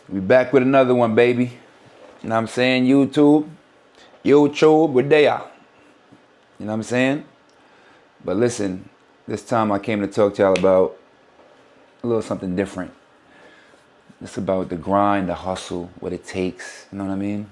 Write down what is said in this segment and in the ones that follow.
We back with another one, baby. You know what I'm saying? YouTube, we're there. You know what I'm saying? But listen, this time I came to talk to y'all about a little something different. It's about the grind, the hustle, what it takes, you know what I mean?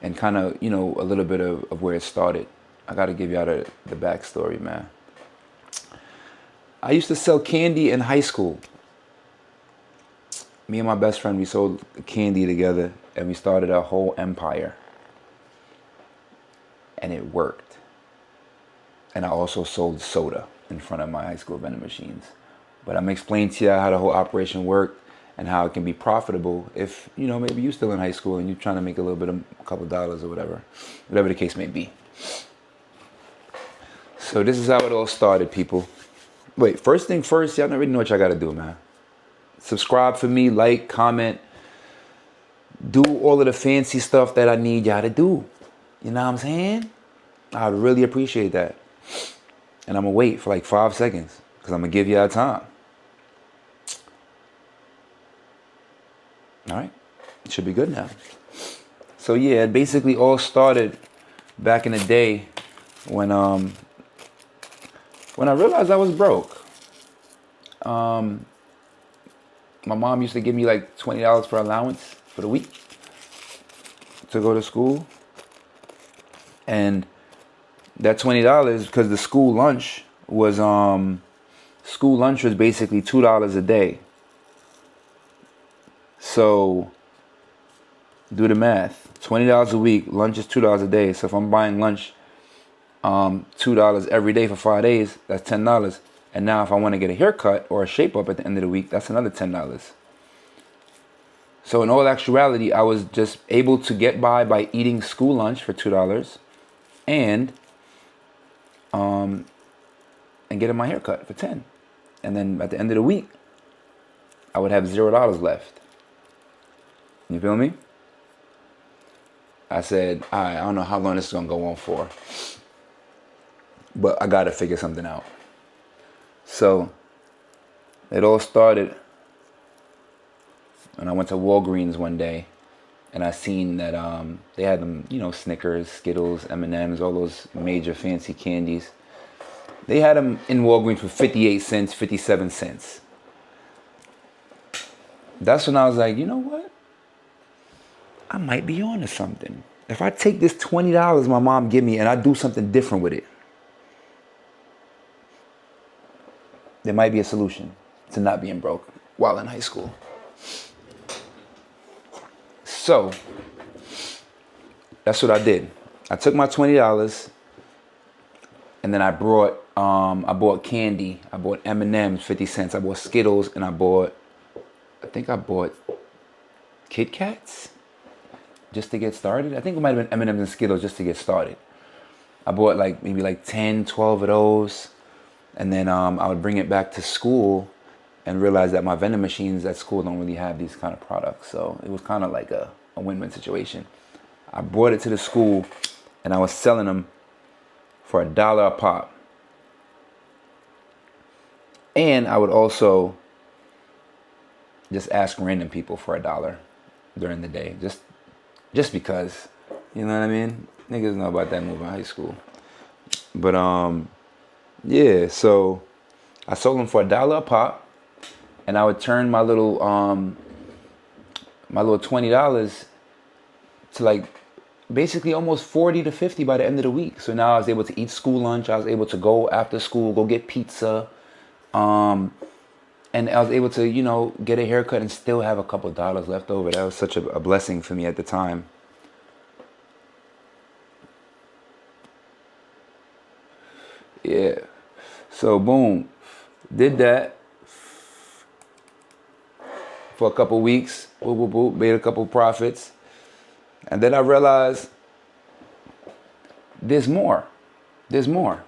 And kind of, a little bit of where it started. I got to give y'all the backstory, man. I used to sell candy in high school. Me and my best friend, we sold candy together and we started a whole empire. And it worked. And I also sold soda in front of my high school vending machines. But I'm explaining to you how the whole operation worked and how it can be profitable if, maybe you're still in high school and you're trying to make a couple dollars or whatever the case may be. So this is how it all started, people. Wait, first thing first, y'all already know what y'all got to do, man. Subscribe for me, like, comment, do all of the fancy stuff that I need y'all to do. You know what I'm saying? I really appreciate that. And I'm going to wait for like 5 seconds because I'm going to give y'all time. All right. It should be good now. So yeah, it basically all started back in the day when I realized I was broke. My mom used to give me like $20 for allowance for the week to go to school. And that $20, because the school lunch was basically $2 a day. So do the math. $20 a week, lunch is $2 a day. So if I'm buying lunch $2 every day for 5 days, that's $10. And now if I want to get a haircut or a shape up at the end of the week, that's another $10. So in all actuality, I was just able to get by eating school lunch for $2 and getting my haircut for $10. And then at the end of the week, I would have $0 left. You feel me? I said, all right, I don't know how long this is going to go on for, but I got to figure something out. So it all started when I went to Walgreens one day and I seen that they had them, Snickers, Skittles, M&Ms, all those major fancy candies. They had them in Walgreens for 58 cents, 57 cents. That's when I was like, you know what? I might be on to something. If I take this $20 my mom give me and I do something different with it, there might be a solution to not being broke while in high school. So that's what I did. I took my $20 and then I bought candy. I bought M&Ms, 50 cents. I bought Skittles and I bought Kit Kats just to get started. I think it might have been M&Ms and Skittles just to get started. I bought maybe 10, 12 of those. And then I would bring it back to school and realize that my vending machines at school don't really have these kind of products. So it was kind of like a win-win situation. I brought it to the school and I was selling them for $1 a pop. And I would also just ask random people for $1 during the day. Just because, you know what I mean? Niggas know about that move in high school. But yeah, so I sold them for $1 a pop, and I would turn my little $20 to basically almost 40 to 50 by the end of the week. So now I was able to eat school lunch. I was able to go after school, go get pizza, and I was able to get a haircut and still have a couple dollars left over. That was such a blessing for me at the time. Yeah. So boom, did that for a couple weeks. Boop, boop, boop, made a couple profits. And then I realized there's more. There's more.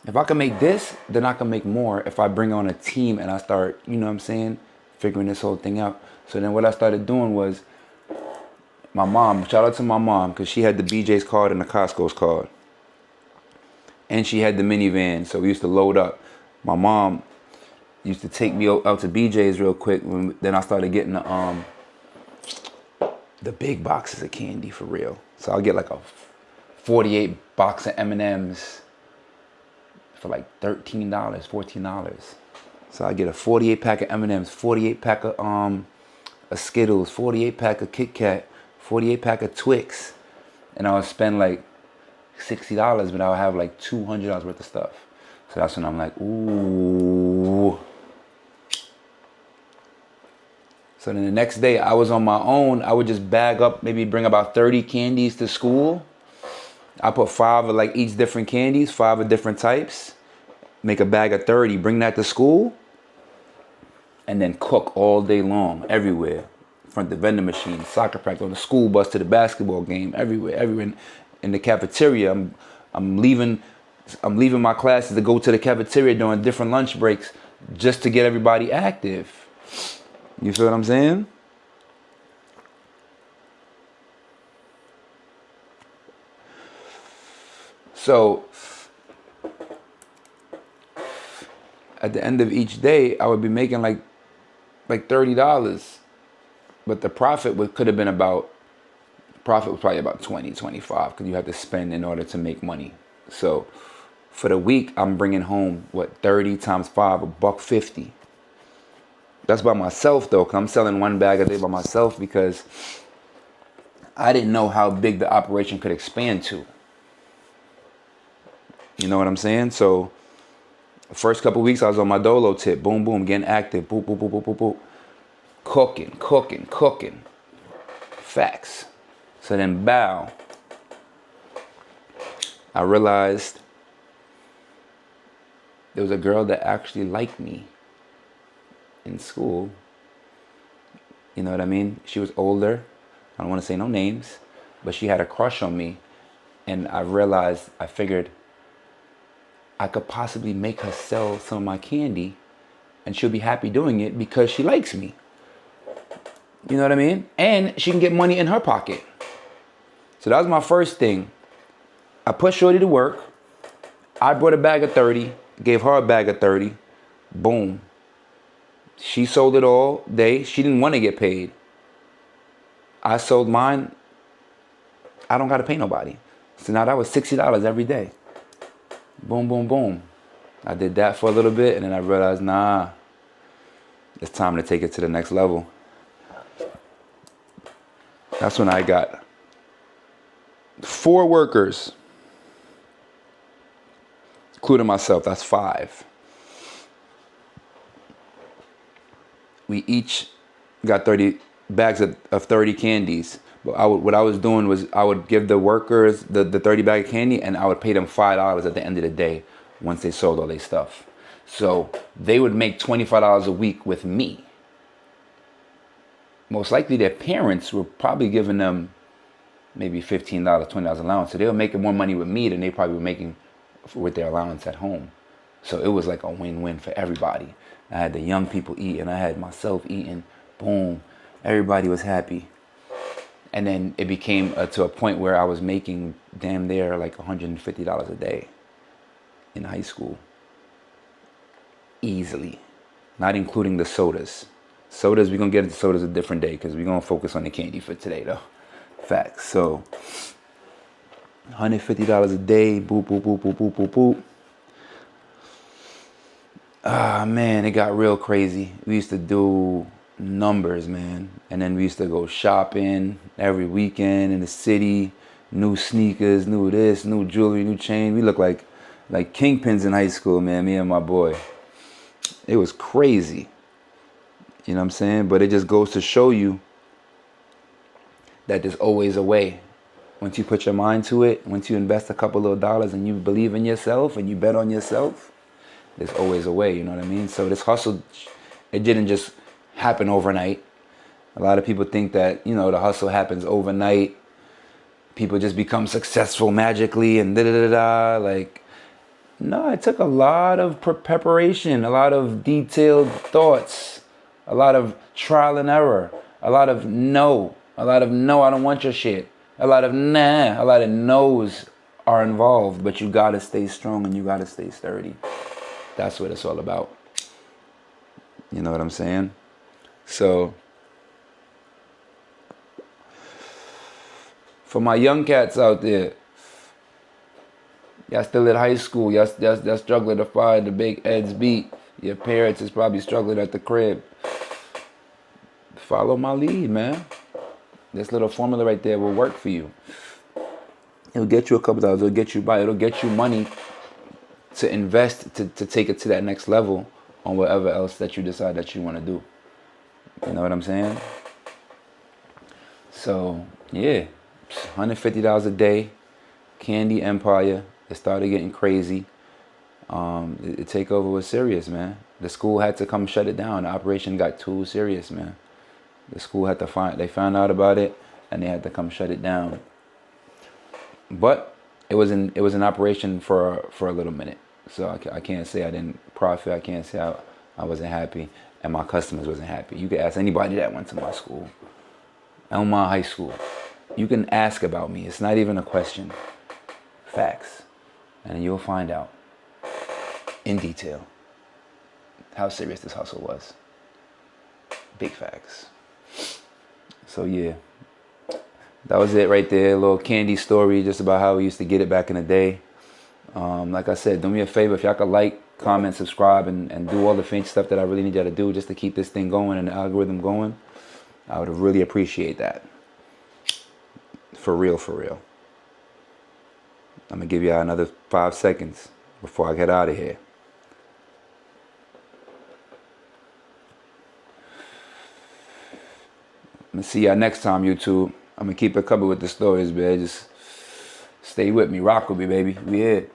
If I can make this, then I can make more if I bring on a team and I start, figuring this whole thing out. So then what I started doing was my mom, shout out to my mom, because she had the BJ's card and the Costco's card. And she had the minivan, so we used to load up. My mom used to take me out to BJ's real quick. Then I started getting the the big boxes of candy for real. So I'll get like a 48 box of M&Ms for like $13, $14. So I get a 48 pack of M&Ms, 48 pack of Skittles, 48 pack of Kit Kat, 48 pack of Twix, and I would spend like $60, but I would have like $200 worth of stuff. So that's when I'm like, ooh. So then the next day I was on my own. I would just bag up, maybe bring about 30 candies to school. I put 5 of like each different candies, 5 of different types. Make a bag of 30, bring that to school. And then cook all day long, everywhere. In front of the vending machine, soccer practice, on the school bus to the basketball game, everywhere in the cafeteria. I'm leaving my classes to go to the cafeteria during different lunch breaks just to get everybody active. You feel what I'm saying? So at the end of each day, I would be making like $30, but the profit could have been profit was probably about 20, 25, because you have to spend in order to make money. So for the week, I'm bringing home 30 times 5, $150. That's by myself though, because I'm selling 1 bag a day by myself because I didn't know how big the operation could expand to. You know what I'm saying? So the first couple weeks I was on my dolo tip, boom, boom, getting active, boop, boop, boop, boop, boop, boop. Cooking. Facts. So then bow. I realized there was a girl that actually liked me in school. You know what I mean? She was older. I don't want to say no names, but she had a crush on me. And I figured I could possibly make her sell some of my candy and she'll be happy doing it because she likes me. You know what I mean? And she can get money in her pocket. So that was my first thing. I put Shorty to work. I brought a bag of 30, gave her a bag of 30. Boom. She sold it all day. She didn't want to get paid. I sold mine. I don't got to pay nobody. So now that was $60 every day. Boom, boom, boom. I did that for a little bit and then I realized, nah, it's time to take it to the next level. That's when I got 4 workers, including myself. That's 5. We each got 30 bags of 30 candies. But what I was doing was I would give the workers the 30 bag of candy and I would pay them $5 at the end of the day once they sold all their stuff. So they would make $25 a week with me. Most likely their parents were probably giving them maybe $15, $20 allowance. So they were making more money with me than they probably were making with their allowance at home. So it was like a win-win for everybody. I had the young people eating. I had myself eating. Boom. Everybody was happy. And then it became to a point where I was making damn near like $150 a day in high school. Easily. Not including the sodas. Sodas, we're going to get into sodas a different day because we're going to focus on the candy for today though. Facts. So $150 a day. Boop, boop, boop, boop, boop, boop, boop. Ah, man, it got real crazy. We used to do numbers, man. And then we used to go shopping every weekend in the city. New sneakers, new this, new jewelry, new chain. We looked like kingpins in high school, man, me and my boy. It was crazy. You know what I'm saying? But it just goes to show you that there's always a way. Once you put your mind to it, once you invest a couple little dollars and you believe in yourself and you bet on yourself, there's always a way, you know what I mean? So this hustle, it didn't just happen overnight. A lot of people think that, you know, the hustle happens overnight. People just become successful magically and da-da-da-da. Like, no, it took a lot of preparation, a lot of detailed thoughts, a lot of trial and error, a lot of no, I don't want your shit. A lot of nah, a lot of no's are involved, but you gotta stay strong and you gotta stay sturdy. That's what it's all about. You know what I'm saying? So For my young cats out there, y'all still at high school, y'all struggling to find the big Ed's beat. Your parents is probably struggling at the crib. Follow my lead, man. This little formula right there will work for you. It'll get you a couple dollars. It'll get you by. It'll get you money to invest to take it to that next level on whatever else that you decide that you want to do. You know what I'm saying? So yeah, $150 a day, Candy Empire. It started getting crazy. The takeover was serious, man. The school had to come shut it down. The operation got too serious, man. The school had to they found out about it and they had to come shut it down. But it was an operation for a little minute. So I can't say I didn't profit. I can't say I wasn't happy and my customers wasn't happy. You can ask anybody that went to my school, Elmont High School. You can ask about me. It's not even a question. Facts. And you'll find out in detail how serious this hustle was. Big facts. So yeah, that was it right there. A little Candy story just about how we used to get it back in the day. Like I said, do me a favor, if y'all could like, comment, subscribe, and do all the fancy stuff that I really need y'all to do just to keep this thing going and the algorithm going, I would really appreciate that. For real, for real. I'm going to give y'all another 5 seconds before I get out of here. I'm going to see y'all next time, YouTube. I'm going to keep it covered with the stories, man. Just stay with me. Rock with me, baby. We here.